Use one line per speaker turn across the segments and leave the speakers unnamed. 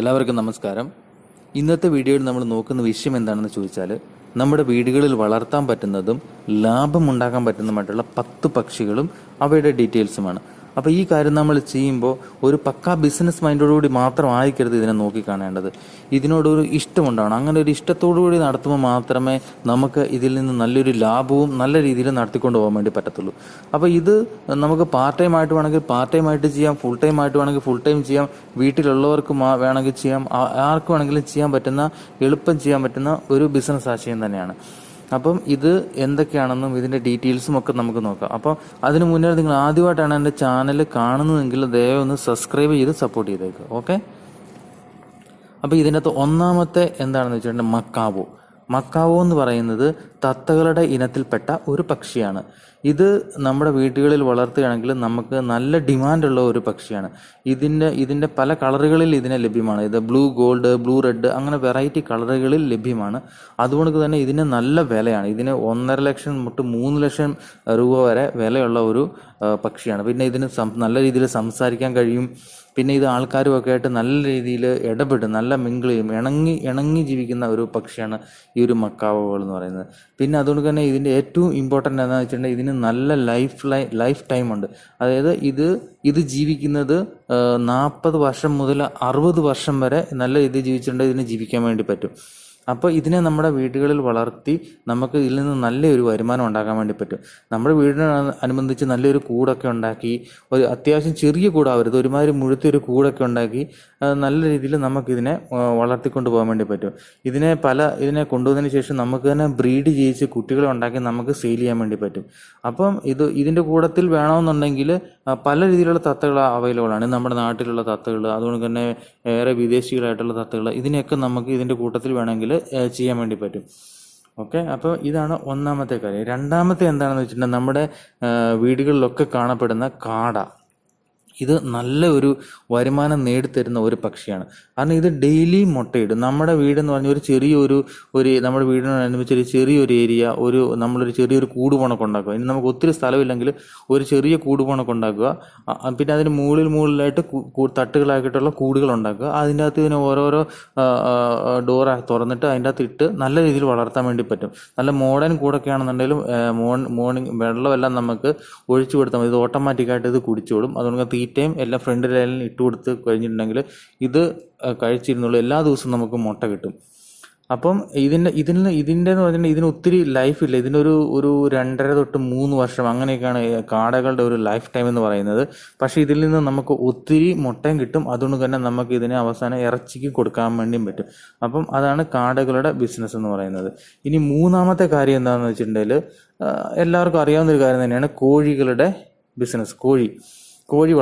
എല്ലാവർക്കും നമസ്കാരം. ഇന്നത്തെ വീഡിയോയിൽ നമ്മൾ നോക്കുന്ന വിഷയം എന്താണെന്ന് ചോദിച്ചാൽ, നമ്മുടെ വീടുകളിൽ വളർത്താൻ പറ്റുന്നതും ലാഭമുണ്ടാക്കാൻ പറ്റുന്നതുമായിട്ടുള്ള 10 പക്ഷികളും അവയുടെ ഡീറ്റെയിൽസുമാണ്. അപ്പോൾ ഈ കാര്യം നമ്മൾ ചെയ്യുമ്പോൾ ഒരു പക്കാ ബിസിനസ് മൈൻഡോടുകൂടി മാത്രം ആയിരിക്കരുത് ഇതിനെ നോക്കിക്കാണേണ്ടത്. ഇതിനോടൊരു ഇഷ്ടമുണ്ടാവണം. അങ്ങനെ ഒരു ഇഷ്ടത്തോടുകൂടി നടത്തുമ്പോൾ മാത്രമേ നമുക്ക് ഇതിൽ നിന്ന് നല്ലൊരു ലാഭവും നല്ല രീതിയിൽ നടത്തിക്കൊണ്ട് പോകാൻ വേണ്ടി പറ്റത്തുള്ളൂ. അപ്പോൾ ഇത് നമുക്ക് പാർട്ട് ടൈം ആയിട്ട് വേണമെങ്കിൽ പാർട്ട് ടൈം ആയിട്ട് ചെയ്യാം, ഫുൾ ടൈം ആയിട്ട് വേണമെങ്കിൽ ഫുൾ ടൈം ചെയ്യാം, വീട്ടിലുള്ളവർക്ക് വേണമെങ്കിൽ ചെയ്യാം, ആർക്ക് വേണമെങ്കിലും ചെയ്യാൻ പറ്റുന്ന, എളുപ്പം ചെയ്യാൻ പറ്റുന്ന ഒരു ബിസിനസ് ആശയം തന്നെയാണ്. അപ്പം ഇത് എന്തൊക്കെയാണെന്നും ഇതിൻ്റെ ഡീറ്റെയിൽസും ഒക്കെ നമുക്ക് നോക്കാം. അപ്പോൾ അതിന് മുന്നേ നിങ്ങൾ ആദ്യമായിട്ടാണ് എൻ്റെ ചാനൽ കാണുന്നതെങ്കിൽ ദയവായി ഒന്ന് സബ്സ്ക്രൈബ് ചെയ്ത് സപ്പോർട്ട് ചെയ്തേക്കുക. ഓക്കെ. അപ്പോൾ ഇതിനകത്ത് ഒന്നാമത്തെ എന്താണെന്ന് വെച്ചിട്ടുണ്ടെങ്കിൽ മക്കാവോ എന്ന് പറയുന്നത് തത്തകളുടെ ഇനത്തിൽപ്പെട്ട ഒരു പക്ഷിയാണ്. ഇത് നമ്മുടെ വീടുകളിൽ വളർത്തുകയാണെങ്കിൽ നമുക്ക് നല്ല ഡിമാൻഡുള്ള ഒരു പക്ഷിയാണ്. ഇതിൻ്റെ പല കളറുകളിൽ ഇതിനെ ലഭ്യമാണ്. ഇത് ബ്ലൂ ഗോൾഡ്, ബ്ലൂ റെഡ്, അങ്ങനെ വെറൈറ്റി കളറുകളിൽ ലഭ്യമാണ്. അതുകൊണ്ട് തന്നെ ഇതിന് നല്ല വിലയാണ്. ഇതിന് 1.5 ലക്ഷം തൊട്ട് 3 ലക്ഷം രൂപ വരെ വിലയുള്ള ഒരു പക്ഷിയാണ്. പിന്നെ ഇതിന് നല്ല രീതിയിൽ സംസാരിക്കാൻ കഴിയും. പിന്നെ ഇത് ആൾക്കാരുമൊക്കെ ആയിട്ട് നല്ല രീതിയിൽ ഇടപെടും, നല്ല മിങ്കിൾ ചെയ്യും, ഇണങ്ങി ജീവിക്കുന്ന ഒരു പക്ഷിയാണ് ഈ ഒരു മക്കാവോകൾ എന്ന് പറയുന്നത്. പിന്നെ അതുകൊണ്ട് തന്നെ ഇതിൻ്റെ ഏറ്റവും ഇമ്പോർട്ടൻ്റ് എന്താണെന്ന് വെച്ചിട്ടുണ്ടെങ്കിൽ ഇതിന് നല്ല ലൈഫ് ടൈം ഉണ്ട്. അതായത് ഇത് ജീവിക്കുന്നത് 40 വർഷം മുതൽ 60 വർഷം വരെ നല്ല രീതിയിൽ ജീവിച്ചിട്ടുണ്ടെങ്കിൽ ഇതിന് ജീവിക്കാൻ വേണ്ടി പറ്റും. അപ്പോൾ ഇതിനെ നമ്മുടെ വീടുകളിൽ വളർത്തി നമുക്ക് ഇതിൽ നിന്ന് നല്ലൊരു വരുമാനം ഉണ്ടാക്കാൻ വേണ്ടി പറ്റും. നമ്മുടെ വീടിനെ അനുബന്ധിച്ച് നല്ലൊരു കൂടൊക്കെ ഉണ്ടാക്കി, ഒരു അത്യാവശ്യം ചെറിയ കൂടാവരുത്, ഒരുമാതിരി മുഴുത്തൊരു കൂടൊക്കെ ഉണ്ടാക്കി നല്ല രീതിയിൽ നമുക്കിതിനെ വളർത്തിക്കൊണ്ട് പോകാൻ വേണ്ടി പറ്റും. ഇതിനെ കൊണ്ടുവന്നതിന് ശേഷം നമുക്ക് തന്നെ ബ്രീഡ് ചെയ്യിച്ച് കുട്ടികളെ ഉണ്ടാക്കി നമുക്ക് സെയിൽ ചെയ്യാൻ വേണ്ടി പറ്റും. അപ്പം ഇതിൻ്റെ കൂടത്തിൽ വേണമെന്നുണ്ടെങ്കിൽ പല രീതിയിലുള്ള തത്തകൾ അവൈലബിൾ ആണ്. നമ്മുടെ നാട്ടിലുള്ള തത്തകൾ, അതുകൊണ്ട് തന്നെ ഏറെ വിദേശികളായിട്ടുള്ള തത്തകൾ, ഇതിനെയൊക്കെ നമുക്ക് ഇതിൻ്റെ കൂട്ടത്തിൽ വേണമെങ്കിൽ ചെയ്യാൻ വേണ്ടി പറ്റും. ഓക്കെ. അപ്പോൾ ഇതാണ് ഒന്നാമത്തെ കാര്യം. രണ്ടാമത്തെ എന്താണെന്ന് വെച്ചിട്ടുണ്ടെങ്കിൽ നമ്മുടെ വീടുകളിലൊക്കെ കാണപ്പെടുന്ന കാട. ഇത് നല്ല ഒരു വരുമാനം നേടിത്തരുന്ന ഒരു പക്ഷിയാണ്. കാരണം ഇത് ഡെയിലി മുട്ടയിടും. നമ്മുടെ വീടെന്ന് പറഞ്ഞാൽ നമ്മുടെ വീടിനോടനുബന്ധിച്ച് ചെറിയൊരു ഏരിയ, നമ്മളൊരു ചെറിയൊരു കൂട് പോണൊക്കെ ഉണ്ടാക്കുക. ഇനി നമുക്ക് ഒത്തിരി സ്ഥലമില്ലെങ്കിൽ ഒരു ചെറിയ കൂട് പോണൊക്കെ ഉണ്ടാക്കുക. പിന്നെ അതിന് മുകളിലായിട്ട് തട്ടുകളാക്കിയിട്ടുള്ള കൂടുകൾ ഉണ്ടാക്കുക. അതിൻ്റെ അകത്ത് ഇതിനെ ഓരോരോ ഡോർ തുറന്നിട്ട് അതിൻ്റെ അകത്ത് ഇട്ട് നല്ല രീതിയിൽ വളർത്താൻ വേണ്ടി പറ്റും. നല്ല മോഡേൺ കൂടൊക്കെ ആണെന്നുണ്ടെങ്കിലും മോർണിംഗ് വെള്ളമെല്ലാം നമുക്ക് ഒഴിച്ചു കൊടുത്താൽ മതി. ഇത് ഓട്ടോമാറ്റിക്കായിട്ട് ഇത് കുടിച്ചോളും. അതുകൊണ്ട് തീറ്റയും എല്ലാം ഫ്രണ്ടിലെല്ലാം ഇട്ട് കൊടുത്ത് കഴിഞ്ഞിട്ടുണ്ടെങ്കിൽ ഇത് കഴിച്ചിരുന്നുള്ളൂ. എല്ലാ ദിവസവും നമുക്ക് മുട്ട കിട്ടും. അപ്പം ഇതിൻ്റെ എന്ന് പറഞ്ഞിട്ടുണ്ടെങ്കിൽ ഇതിന് ഒത്തിരി ലൈഫില്ല. ഇതിനൊരു 2.5 തൊട്ട് 3 വർഷം അങ്ങനെയൊക്കെയാണ് കാടകളുടെ ഒരു ലൈഫ് ടൈം എന്ന് പറയുന്നത്. പക്ഷേ ഇതിൽ നിന്ന് നമുക്ക് ഒത്തിരി മുട്ടയും കിട്ടും. അതുകൊണ്ട് തന്നെ നമുക്ക് ഇതിനെ അവസാനം ഇറച്ചിക്ക് കൊടുക്കാൻ വേണ്ടിയും പറ്റും. അപ്പം അതാണ് കാടകളുടെ ബിസിനസ് എന്ന് പറയുന്നത്. ഇനി മൂന്നാമത്തെ കാര്യം എന്താണെന്ന് വെച്ചിട്ടുണ്ടെങ്കിൽ എല്ലാവർക്കും അറിയാവുന്ന ഒരു കാര്യം തന്നെയാണ് കോഴികളുടെ ബിസിനസ്. കോഴി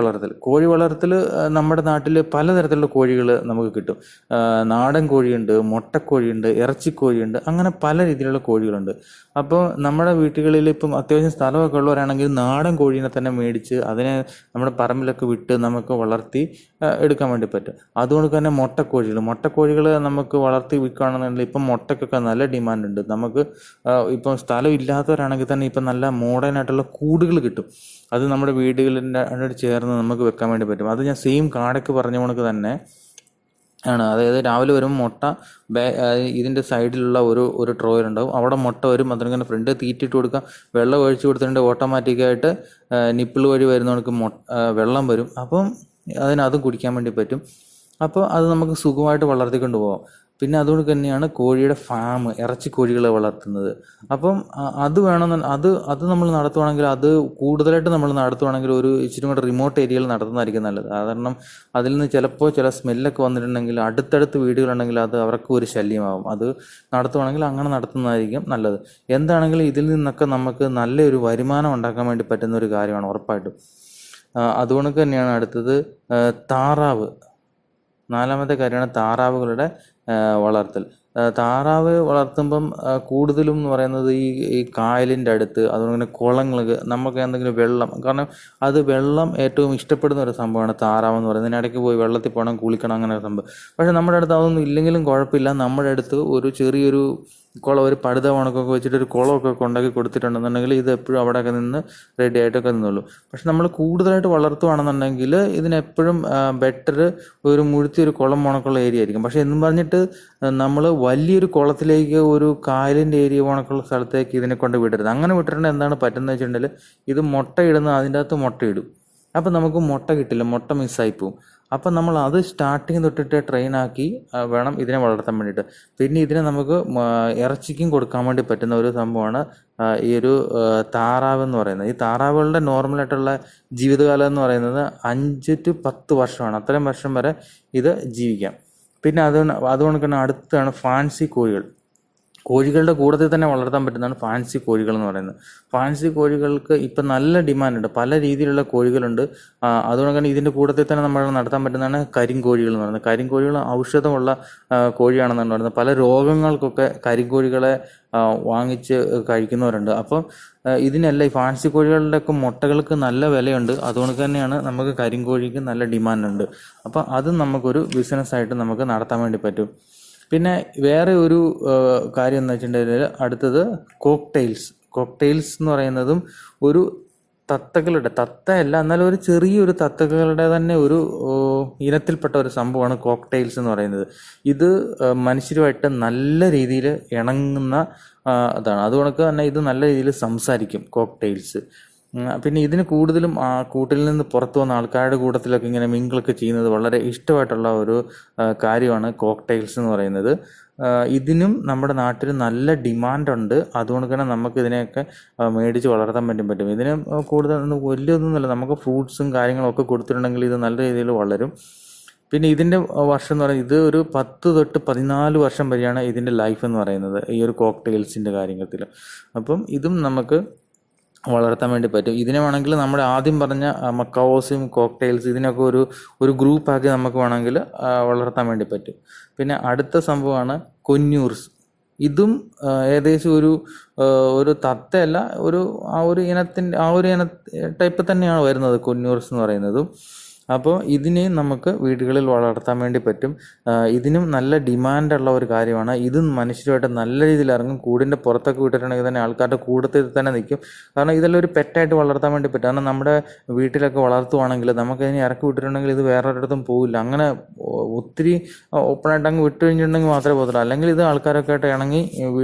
വളർത്തൽ നമ്മുടെ നാട്ടിൽ പലതരത്തിലുള്ള കോഴികൾ നമുക്ക് കിട്ടും. നാടൻ കോഴിയുണ്ട്, മുട്ടക്കോഴിയുണ്ട്, ഇറച്ചിക്കോഴിയുണ്ട്, അങ്ങനെ പല രീതിയിലുള്ള കോഴികളുണ്ട്. അപ്പോൾ നമ്മുടെ വീട്ടുകളിൽ ഇപ്പം അത്യാവശ്യം സ്ഥലമൊക്കെ ഉള്ളവരാണെങ്കിൽ നാടൻ കോഴീനെ തന്നെ മേടിച്ച് അതിനെ നമ്മുടെ പറമ്പിലൊക്കെ വിട്ട് നമുക്ക് വളർത്തി എടുക്കാൻ വേണ്ടി പറ്റും. അതുകൊണ്ട് തന്നെ മുട്ടക്കോഴികൾ നമുക്ക് വളർത്തി വിൽക്കുകയാണെന്നുണ്ടെങ്കിൽ ഇപ്പം മുട്ടയ്ക്കൊക്കെ നല്ല ഡിമാൻഡ് ഉണ്ട്. നമുക്ക് ഇപ്പം സ്ഥലം ഇല്ലാത്തവരാണെങ്കിൽ തന്നെ ഇപ്പം നല്ല മോഡേൺ ആയിട്ടുള്ള കൂടുകൾ കിട്ടും. അത് നമ്മുടെ വീടുകളിൻ്റെ ചേർന്ന് നമുക്ക് വെക്കാൻ വേണ്ടി പറ്റും. അത് ഞാൻ സെയിം കാടയ്ക്ക് പറഞ്ഞ കണക്ക് തന്നെ ആണ്. അതായത് രാവിലെ വരുമ്പോൾ മുട്ട ഇതിൻ്റെ സൈഡിലുള്ള ഒരു ട്രോയർ ഉണ്ടാവും. അവിടെ മുട്ട വരും. അതിനെ ഫ്രണ്ട് തീറ്റിട്ട് കൊടുക്കാം. വെള്ളം ഒഴിച്ചു കൊടുത്തിട്ടുണ്ട്. ഓട്ടോമാറ്റിക്കായിട്ട് നിപ്പിൾ വഴി വരുന്നവർക്ക് വെള്ളം വരും. അപ്പം അതും കുടിക്കാൻ വേണ്ടി പറ്റും. അപ്പോൾ അത് നമുക്ക് സുഖമായിട്ട് വളർത്തിക്കൊണ്ട് പോകാം. പിന്നെ അതുകൊണ്ട് തന്നെയാണ് കോഴിയുടെ ഫാം, ഇറച്ചി കോഴികളെ വളർത്തുന്നത്. അപ്പം അത് നമ്മൾ നടത്തുവാണെങ്കിൽ, അത് കൂടുതലായിട്ട് നമ്മൾ നടത്തുവാണെങ്കിൽ ഒരു ഇച്ചിരി കൂടെ റിമോട്ട് ഏരിയയിൽ നടത്തുന്നതായിരിക്കും നല്ലത്. കാരണം അതിൽ നിന്ന് ചിലപ്പോൾ ചില സ്മെല്ലൊക്കെ വന്നിട്ടുണ്ടെങ്കിൽ അടുത്തടുത്ത് വീടുകളുണ്ടെങ്കിൽ അത് അവർക്ക് ഒരു ശല്യമാകും. അത് നടത്തുവാണെങ്കിൽ അങ്ങനെ നടത്തുന്നതായിരിക്കും നല്ലത്. എന്താണെങ്കിലും ഇതിൽ നിന്നൊക്കെ നമുക്ക് നല്ലൊരു വരുമാനം ഉണ്ടാക്കാൻ വേണ്ടി പറ്റുന്ന ഒരു കാര്യമാണ് ഉറപ്പായിട്ടും. അതുകൊണ്ട് തന്നെയാണ് അടുത്തത് താറാവ്. നാലാമത്തെ കാര്യമാണ് താറാവുകളുടെ വളർത്തൽ. താറാവ് വളർത്തുമ്പം കൂടുതലും എന്ന് പറയുന്നത് ഈ കായലിൻ്റെ അടുത്ത്, അതുപോലെ തന്നെ കുളങ്ങൾ, നമുക്ക് എന്തെങ്കിലും വെള്ളം, കാരണം അത് വെള്ളം ഏറ്റവും ഇഷ്ടപ്പെടുന്ന ഒരു സംഭവമാണ് താറാവ് എന്ന് പറയുന്നത്. ഇതിനിടയ്ക്ക് പോയി വെള്ളത്തിൽ പോകണം, കുളിക്കണം, അങ്ങനെ ഒരു സംഭവം. പക്ഷേ നമ്മുടെ അടുത്ത് അതൊന്നും ഇല്ലെങ്കിലും കുഴപ്പമില്ല. നമ്മുടെ അടുത്ത് ഒരു ചെറിയൊരു കുളം ഒരു പടുത ഉണക്കൊക്കെ വെച്ചിട്ട് ഒരു കുളമൊക്കെ ഉണ്ടാക്കി കൊടുത്തിട്ടുണ്ടെന്നുണ്ടെങ്കിൽ ഇത് എപ്പോഴും അവിടെയൊക്കെ നിന്ന് റെഡി ആയിട്ടൊക്കെ നിന്നുള്ളൂ. പക്ഷെ നമ്മൾ കൂടുതലായിട്ട് വളർത്തുകയാണെന്നുണ്ടെങ്കിൽ ഇതിനെപ്പോഴും ബെറ്റർ ഒരു മുഴുത്തിയൊരു കുളം ഉണക്കുള്ള ഏരിയ ആയിരിക്കും. പക്ഷെ എന്നും പറഞ്ഞിട്ട് നമ്മൾ വലിയൊരു കുളത്തിലേക്ക് ഒരു കായലിൻ്റെ ഏരിയ ഉണക്കുള്ള സ്ഥലത്തേക്ക് ഇതിനെ കൊണ്ട് വിടരുത്. അങ്ങനെ വിട്ടിട്ടുണ്ടെങ്കിൽ എന്താണ് പറ്റുന്നത് വെച്ചിട്ടുണ്ടെങ്കിൽ ഇത് മുട്ടയിടുന്ന അതിൻ്റെ അകത്ത് മുട്ടയിടും. അപ്പം നമുക്ക് മുട്ട കിട്ടില്ല, മുട്ട മിസ്സായി പോവും. അപ്പം നമ്മൾ അത് സ്റ്റാർട്ടിങ് തൊട്ടിട്ട് ട്രെയിനാക്കി വേണം ഇതിനെ വളർത്താൻ വേണ്ടിയിട്ട്. പിന്നെ ഇതിനെ നമുക്ക് ഇറച്ചിക്കും കൊടുക്കാൻ വേണ്ടി പറ്റുന്ന ഒരു സംഭവമാണ് ഈ ഒരു താറാവ് എന്ന് പറയുന്നത്. ഈ താറാവുകളുടെ നോർമലായിട്ടുള്ള ജീവിതകാലം എന്ന് പറയുന്നത് 5 to 10 വർഷമാണ്. അത്രയും വർഷം വരെ ഇത് ജീവിക്കാം. പിന്നെ അതുകൊണ്ട് തന്നെ അടുത്താണ് ഫാൻസി കോഴികൾ. കോഴികളുടെ കൂട്ടത്തിൽ തന്നെ വളർത്താൻ പറ്റുന്നതാണ് ഫാൻസി കോഴികൾ എന്ന് പറയുന്നത്. ഫാൻസി കോഴികൾക്ക് ഇപ്പം നല്ല ഡിമാൻഡുണ്ട്, പല രീതിയിലുള്ള കോഴികളുണ്ട്. അതുകൊണ്ട് തന്നെ ഇതിൻ്റെ കൂട്ടത്തിൽ തന്നെ നമ്മൾ നടത്താൻ പറ്റുന്നതാണ് കരിങ്കോഴികൾ എന്ന് പറയുന്നത്. കരിങ്കോഴികൾ ഔഷധമുള്ള കോഴിയാണെന്നാണ് പറയുന്നത്. പല രോഗങ്ങൾക്കൊക്കെ കരിങ്കോഴികളെ വാങ്ങിച്ച് കഴിക്കുന്നവരുണ്ട്. അപ്പം ഇതിനെല്ലാം ഈ ഫാൻസി കോഴികളുടെയൊക്കെ മുട്ടകൾക്ക് നല്ല വിലയുണ്ട്. അതുകൊണ്ട് തന്നെയാണ് നമുക്ക് കരിങ്കോഴിക്ക് നല്ല ഡിമാൻഡുണ്ട്. അപ്പം അതും നമുക്കൊരു ബിസിനസ്സായിട്ട് നമുക്ക് നടത്താൻ വേണ്ടി പറ്റും. പിന്നെ വേറെ ഒരു കാര്യം എന്ന് വെച്ചിട്ടുണ്ടെങ്കിൽ അടുത്തത് കോക്ടെയിൽസ് എന്ന് പറയുന്നതും ഒരു തത്തയല്ല, എന്നാലും ഒരു ചെറിയൊരു തത്തകളുടെ തന്നെ ഒരു ഇനത്തിൽപ്പെട്ട ഒരു സംഭവമാണ് കോക്ടെയിൽസ് എന്ന് പറയുന്നത്. ഇത് മനുഷ്യരുമായിട്ട് നല്ല രീതിയിൽ ഇണങ്ങുന്ന അതാണ്. അതുകൊണ്ട് തന്നെ ഇത് നല്ല രീതിയിൽ സംസാരിക്കും കോക്ടെയിൽസ്. പിന്നെ ഇതിന് കൂടുതലും കൂട്ടിൽ നിന്ന് പുറത്തു വന്ന ആൾക്കാരുടെ കൂട്ടത്തിലൊക്കെ ഇങ്ങനെ മിങ്കിളൊക്കെ ചെയ്യുന്നത് വളരെ ഇഷ്ടമായിട്ടുള്ള ഒരു കാര്യമാണ് കോക്ടെയിൽസ് എന്ന് പറയുന്നത്. ഇതിനും നമ്മുടെ നാട്ടിൽ നല്ല ഡിമാൻഡുണ്ട്. അതുകൊണ്ട് തന്നെ നമുക്ക് ഇതിനെയൊക്കെ മേടിച്ച് വളർത്താൻ പറ്റും. ഇതിന് കൂടുതൽ വലിയൊന്നുമില്ല, നമുക്ക് ഫ്രൂട്ട്സും കാര്യങ്ങളൊക്കെ കൊടുത്തിട്ടുണ്ടെങ്കിൽ ഇത് നല്ല രീതിയിൽ വളരും. പിന്നെ ഇതിൻ്റെ വർഷം എന്ന് പറയുന്നത് ഇത് ഒരു 10 തൊട്ട് 14 വർഷം വരെയാണ് ഇതിൻ്റെ ലൈഫ് എന്ന് പറയുന്നത് ഈ ഒരു കോക്ടെയിൽസിൻ്റെ കാര്യത്തിൽ. അപ്പം ഇതും നമുക്ക് വളർത്താൻ വേണ്ടി പറ്റും. ഇതിനെ വേണമെങ്കിൽ നമ്മുടെ ആദ്യം പറഞ്ഞ മക്കാവോസും കോക്ടെയിൽസ് ഇതിനൊക്കെ ഒരു ഗ്രൂപ്പാക്കി നമുക്ക് വേണമെങ്കിൽ വളർത്താൻ വേണ്ടി പറ്റും. പിന്നെ അടുത്ത സംഭവമാണ് കൊന്യൂർസ്. ഇതും ഏകദേശം ഒരു തത്തയല്ല, ആ ഒരു ഇന ടൈപ്പ് തന്നെയാണ് വരുന്നത് കൊന്യൂർസ് എന്ന് പറയുന്നതും. അപ്പോൾ ഇതിനെ നമുക്ക് വീടുകളിൽ വളർത്താൻ വേണ്ടി പറ്റും. ഇതിനും നല്ല ഡിമാൻഡുള്ള ഒരു കാര്യമാണ്. ഇതും മനുഷ്യരുമായിട്ട് നല്ല രീതിയിൽ ഇറങ്ങും. കൂടിൻ്റെ പുറത്തൊക്കെ വിട്ടിട്ടുണ്ടെങ്കിൽ തന്നെ ആൾക്കാരുടെ കൂട്ടത്തിൽ തന്നെ നിൽക്കും. കാരണം ഇതെല്ലാം ഒരു പെറ്റായിട്ട് വളർത്താൻ വേണ്ടി പറ്റും. കാരണം നമ്മുടെ വീട്ടിലൊക്കെ വളർത്തുവാണെങ്കിൽ നമുക്കതിനെ ഇറക്കി വിട്ടിട്ടുണ്ടെങ്കിൽ ഇത് വേറൊരിടത്തും പോവില്ല. അങ്ങനെ ഒത്തിരി ഓപ്പണായിട്ട് അങ്ങ് വിട്ട് കഴിഞ്ഞിട്ടുണ്ടെങ്കിൽ മാത്രമേ പോകത്തുള്ളൂ. അല്ലെങ്കിൽ ഇത് ആൾക്കാരൊക്കെ ആയിട്ട് ഇണങ്ങി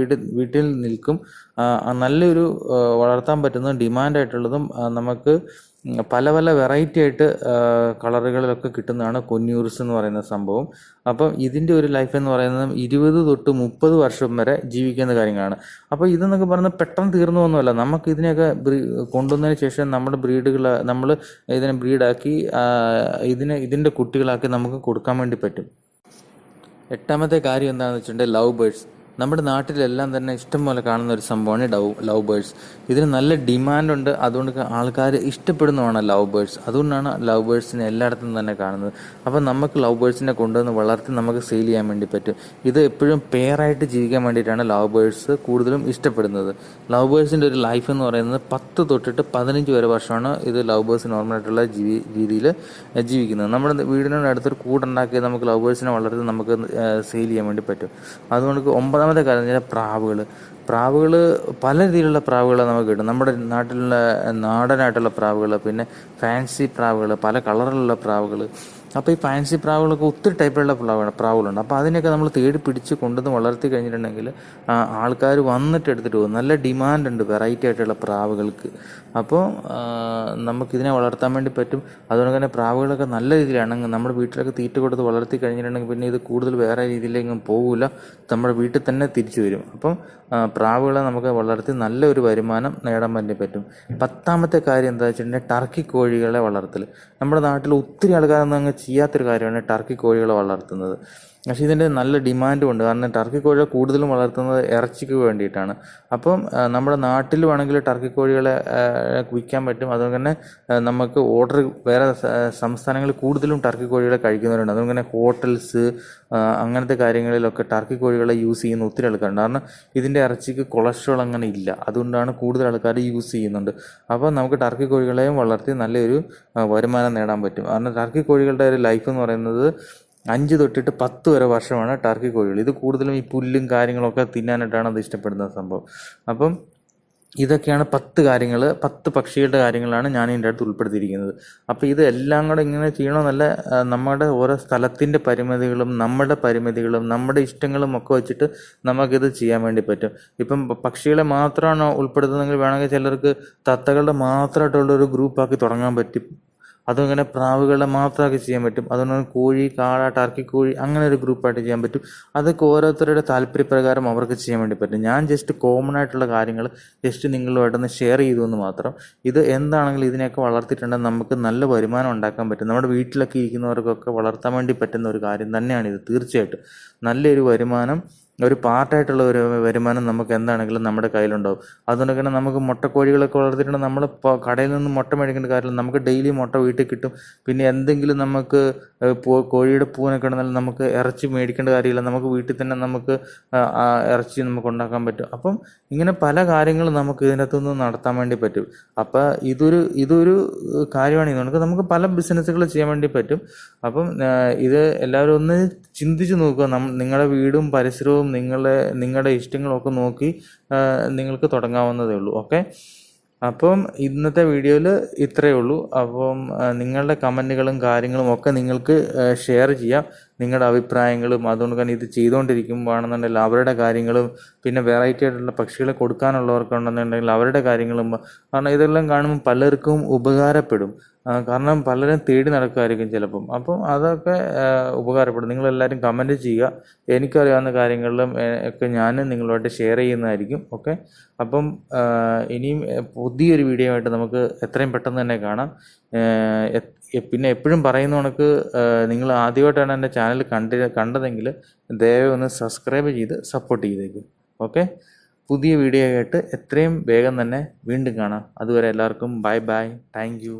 വീട്ടിൽ നിൽക്കും. നല്ലൊരു വളർത്താൻ പറ്റുന്നതും ഡിമാൻഡായിട്ടുള്ളതും നമുക്ക് പല വെറൈറ്റി ആയിട്ട് കളറുകളിലൊക്കെ കിട്ടുന്നതാണ് കൊന്യൂർസ് എന്ന് പറയുന്ന സംഭവം. അപ്പം ഇതിൻ്റെ ഒരു ലൈഫ് എന്ന് പറയുന്നത് 20 തൊട്ട് 30 വർഷം വരെ ജീവിക്കുന്ന കാര്യങ്ങളാണ്. അപ്പോൾ ഇതെന്നൊക്കെ പറയുന്നത് പെട്ടെന്ന് തീർന്നു പോകുന്നതല്ല. നമുക്ക് ഇതിനെയൊക്കെ കൊണ്ടുവന്നതിന് ശേഷം നമ്മൾ ഇതിനെ ബ്രീഡാക്കി ഇതിൻ്റെ കുട്ടികളാക്കി നമുക്ക് കൊടുക്കാൻ വേണ്ടി പറ്റും. 8ാമത്തെ കാര്യം എന്താണെന്ന് വെച്ചിട്ടുണ്ടെങ്കിൽ ലവ് ബേർഡ്സ്. നമ്മുടെ നാട്ടിലെല്ലാം തന്നെ ഇഷ്ടം പോലെ കാണുന്ന ഒരു സംഭവമാണ് ലവ് ബേർഡ്സ്. ഇതിന് നല്ല ഡിമാൻഡുണ്ട്. അതുകൊണ്ട് ആൾക്കാർ ഇഷ്ടപ്പെടുന്നതാണ് ലവ് ബേർഡ്സ്. അതുകൊണ്ടാണ് ലവ് ബേർഡ്സിനെ എല്ലായിടത്തും തന്നെ കാണുന്നത്. അപ്പോൾ നമുക്ക് ലവ് ബേർഡ്സിനെ കൊണ്ടുവന്ന് വളർത്തി നമുക്ക് സെയിൽ ചെയ്യാൻ വേണ്ടി പറ്റും. ഇത് എപ്പോഴും പെയറായിട്ട് ജീവിക്കാൻ വേണ്ടിയിട്ടാണ് ലവ് ബേർഡ്സ് കൂടുതലും ഇഷ്ടപ്പെടുന്നത്. ലവ് ബേർഡ്സിൻ്റെ ഒരു ലൈഫ് എന്ന് പറയുന്നത് 10 തൊട്ടിട്ട് 15 വരെ വർഷമാണ് ഇത് ലവ് ബേർഡ്സ് നോർമലായിട്ടുള്ള രീതിയിൽ ജീവിക്കുന്നത്. നമ്മുടെ വീടിനോട് അടുത്തൊരു കൂടുണ്ടാക്കി നമുക്ക് ലവ് ബേർഡ്സിനെ വളർത്തി നമുക്ക് സെയിൽ ചെയ്യാൻ വേണ്ടി പറ്റും. അതുകൊണ്ട് 9ാമത്തെ കാര്യം എന്ന് വെച്ചാൽ പ്രാവുകൾ പല രീതിയിലുള്ള പ്രാവുകൾ നമുക്ക് കിട്ടും. നമ്മുടെ നാട്ടിലുള്ള നാടനായിട്ടുള്ള പ്രാവുകൾ, പിന്നെ ഫാൻസി പ്രാവുകൾ, പല കളറിലുള്ള പ്രാവുകൾ. അപ്പോൾ ഈ ഫാൻസി പ്രാവുകളൊക്കെ ഒത്തിരി ടൈപ്പിലുള്ള പ്രാവുകളുണ്ട്. അപ്പോൾ അതിനൊക്കെ നമ്മൾ തേടി പിടിച്ച് കൊണ്ടുവന്ന് വളർത്തി കഴിഞ്ഞിട്ടുണ്ടെങ്കിൽ ആൾക്കാർ വന്നിട്ട് എടുത്തിട്ട് പോകും. നല്ല ഡിമാൻഡുണ്ട് വെറൈറ്റി ആയിട്ടുള്ള പ്രാവുകൾക്ക്. അപ്പോൾ നമുക്കിതിനെ വളർത്താൻ വേണ്ടി പറ്റും. അതുകൊണ്ട് തന്നെ പ്രാവുകളൊക്കെ നല്ല രീതിയിൽ ഇണങ്ങും. നമ്മുടെ വീട്ടിലൊക്കെ തീറ്റ കൊടുത്ത് വളർത്തി കഴിഞ്ഞിട്ടുണ്ടെങ്കിൽ പിന്നെ ഇത് കൂടുതൽ വേറെ രീതിയിലേക്കും പോകില്ല, നമ്മുടെ വീട്ടിൽ തന്നെ തിരിച്ചു വരും. അപ്പം പ്രാവുകളെ നമുക്ക് വളർത്തി നല്ലൊരു വരുമാനം നേടാൻ വേണ്ടി പറ്റും. 10ാമത്തെ കാര്യം എന്താ വെച്ചിട്ടുണ്ടെങ്കിൽ ടർക്കി കോഴികളെ വളർത്തൽ. നമ്മുടെ നാട്ടിൽ ഒത്തിരി ആൾക്കാരൊന്നും അങ്ങ് ചെയ്യാത്തൊരു കാര്യമാണ് ടർക്കി കോഴികളെ വളർത്തുന്നത്. പക്ഷേ ഇതിൻ്റെ നല്ല ഡിമാൻഡും ഉണ്ട്. കാരണം ടർക്കി കോഴികളെ കൂടുതലും വളർത്തുന്നത് ഇറച്ചിക്ക് വേണ്ടിയിട്ടാണ്. അപ്പം നമ്മുടെ നാട്ടിൽ വേണമെങ്കിൽ ടർക്കി കോഴികളെ വിൽക്കാൻ പറ്റും. അതുകൊണ്ട് തന്നെ നമുക്ക് ഓർഡർ വേറെ സംസ്ഥാനങ്ങളിൽ കൂടുതലും ടർക്കി കോഴികളെ കഴിക്കുന്നവരുണ്ട്. അതുകൊണ്ട് തന്നെ ഹോട്ടൽസ് അങ്ങനത്തെ കാര്യങ്ങളിലൊക്കെ ടർക്കി കോഴികളെ യൂസ് ചെയ്യുന്ന ഒത്തിരി ആൾക്കാരുണ്ട്. കാരണം ഇതിൻ്റെ ഇറച്ചിക്ക് കൊളസ്ട്രോൾ അങ്ങനെ ഇല്ല. അതുകൊണ്ടാണ് കൂടുതൽ ആൾക്കാർ യൂസ് ചെയ്യുന്നുണ്ട്. അപ്പോൾ നമുക്ക് ടർക്കി കോഴികളെയും വളർത്തി നല്ലൊരു വരുമാനം നേടാൻ പറ്റും. കാരണം ടർക്കി കോഴികളുടെ ഒരു ലൈഫ് എന്ന് പറയുന്നത് 5 തൊട്ടിട്ട് 10 വരെ വർഷമാണ് ടർക്കി കോഴികൾ. ഇത് കൂടുതലും ഈ പുല്ലും കാര്യങ്ങളൊക്കെ തിന്നാനായിട്ടാണ് അത് ഇഷ്ടപ്പെടുന്ന സംഭവം. അപ്പം ഇതൊക്കെയാണ് 10 പക്ഷികളുടെ കാര്യങ്ങളാണ് ഞാൻ ഇതിൻ്റെ അടുത്ത് ഉൾപ്പെടുത്തിയിരിക്കുന്നത്. അപ്പോൾ ഇത് എല്ലാം കൂടെ ഇങ്ങനെ ചെയ്യണമെന്നല്ല, നമ്മുടെ ഓരോ സ്ഥലത്തിൻ്റെ പരിമിതികളും നമ്മുടെ ഇഷ്ടങ്ങളും ഒക്കെ വെച്ചിട്ട് നമുക്കിത് ചെയ്യാൻ വേണ്ടി പറ്റും. ഇപ്പം പക്ഷികളെ മാത്രമാണ് ഉൾപ്പെടുത്തുന്നതെങ്കിൽ വേണമെങ്കിൽ ചിലർക്ക് തത്തകളുടെ മാത്രമായിട്ടുള്ളൊരു ഗ്രൂപ്പാക്കി തുടങ്ങാൻ പറ്റും. അതങ്ങനെ പ്രാവുകളെ മാത്രമാക്കി ചെയ്യാൻ പറ്റും. അതുകൊണ്ട് കോഴി, കാട, ടർക്കി കോഴി അങ്ങനെ ഒരു ഗ്രൂപ്പായിട്ട് ചെയ്യാൻ പറ്റും. അതൊക്കെ ഓരോരുത്തരുടെ താല്പര്യപ്രകാരം അവർക്ക് ചെയ്യാൻ വേണ്ടി പറ്റും. ഞാൻ ജസ്റ്റ് കോമൺ ആയിട്ടുള്ള കാര്യങ്ങൾ ജസ്റ്റ് നിങ്ങളുമായിട്ടൊന്ന് ഷെയർ ചെയ്തു എന്ന് മാത്രം. ഇത് എന്താണെങ്കിലും ഇതിനെയൊക്കെ വളർത്തിയിട്ടുണ്ടെങ്കിൽ നമുക്ക് നല്ല വരുമാനം ഉണ്ടാക്കാൻ പറ്റും. നമ്മുടെ വീട്ടിലൊക്കെ ഇരിക്കുന്നവർക്കൊക്കെ വളർത്താൻ വേണ്ടി പറ്റുന്ന ഒരു കാര്യം തന്നെയാണിത്. തീർച്ചയായിട്ടും നല്ലൊരു വരുമാനം, ഒരു പാർട്ടായിട്ടുള്ള ഒരു വരുമാനം നമുക്ക് എന്താണെങ്കിലും നമ്മുടെ കയ്യിലുണ്ടാവും. അതുകൊണ്ട് തന്നെ നമുക്ക് മുട്ടക്കോഴികളൊക്കെ വളർത്തിയിട്ടുണ്ട്. നമ്മൾ കടയിൽ നിന്ന് മുട്ട മേടിക്കേണ്ട കാര്യമില്ല. നമുക്ക് ഡെയിലി മുട്ട വീട്ടിൽ കിട്ടും. പിന്നെ എന്തെങ്കിലും നമുക്ക് കോഴിയുടെ പൂവനൊക്കെ ഉണ്ടെന്നാലും നമുക്ക് ഇറച്ചി മേടിക്കേണ്ട കാര്യമില്ല. നമുക്ക് വീട്ടിൽ തന്നെ നമുക്ക് ഇറച്ചി നമുക്ക് ഉണ്ടാക്കാൻ പറ്റും. അപ്പം ഇങ്ങനെ പല കാര്യങ്ങളും നമുക്ക് ഇതിനകത്തുനിന്ന് നടത്താൻ വേണ്ടി പറ്റും. അപ്പം ഇതൊരു കാര്യമാണ്. ഇതുകൊണ്ട് നമുക്ക് പല ബിസിനസ്സുകൾ ചെയ്യാൻ വേണ്ടി പറ്റും. അപ്പം ഇത് എല്ലാവരും ഒന്ന് ചിന്തിച്ച് നോക്കുക. നിങ്ങളുടെ വീടും പരിസരവും നിങ്ങളുടെ ഇഷ്ടങ്ങളൊക്കെ നോക്കി നിങ്ങൾക്ക് തുടങ്ങാവുന്നതേ ഉള്ളൂ. ഓക്കെ, അപ്പം ഇന്നത്തെ വീഡിയോയിൽ ഇത്രയേ ഉള്ളൂ. അപ്പം നിങ്ങളുടെ കമൻറ്റുകളും കാര്യങ്ങളും ഒക്കെ നിങ്ങൾക്ക് ഷെയർ ചെയ്യാം, നിങ്ങളുടെ അഭിപ്രായങ്ങളും. അതുകൊണ്ട് തന്നെ ഇത് ചെയ്തുകൊണ്ടിരിക്കുമ്പോഴാണെന്നുണ്ടെങ്കിൽ അവരുടെ കാര്യങ്ങളും, പിന്നെ വെറൈറ്റി ആയിട്ടുള്ള പക്ഷികളെ കൊടുക്കാനുള്ളവർക്കുണ്ടെന്നുണ്ടെങ്കിൽ അവരുടെ കാര്യങ്ങളും. കാരണം ഇതെല്ലാം കാണുമ്പോൾ പലർക്കും ഉപകാരപ്പെടും. കാരണം പലരും തേടി നടക്കുമായിരിക്കും ചിലപ്പം. അപ്പം അതൊക്കെ ഉപകാരപ്പെടും. നിങ്ങളെല്ലാവരും കമൻറ്റ് ചെയ്യുക. എനിക്കറിയാവുന്ന കാര്യങ്ങളിലും ഒക്കെ ഞാൻ നിങ്ങളുമായിട്ട് ഷെയർ ചെയ്യുന്നതായിരിക്കും. ഓക്കെ, അപ്പം ഇനിയും പുതിയൊരു വീഡിയോ ആയിട്ട് നമുക്ക് എത്രയും പെട്ടെന്ന് തന്നെ കാണാം. പിന്നെ എപ്പോഴും പറയുന്ന കണക്ക് നിങ്ങൾ ആദ്യമായിട്ടാണ് എൻ്റെ ചാനൽ കണ്ടതെങ്കിൽ ദയവായി ഒന്ന് സബ്സ്ക്രൈബ് ചെയ്ത് സപ്പോർട്ട് ചെയ്തേക്കും. ഓക്കെ, പുതിയ വീഡിയോ ആയിട്ട് എത്രയും വേഗം തന്നെ വീണ്ടും കാണാം. അതുവരെ എല്ലാവർക്കും ബൈ ബൈ. Thank you.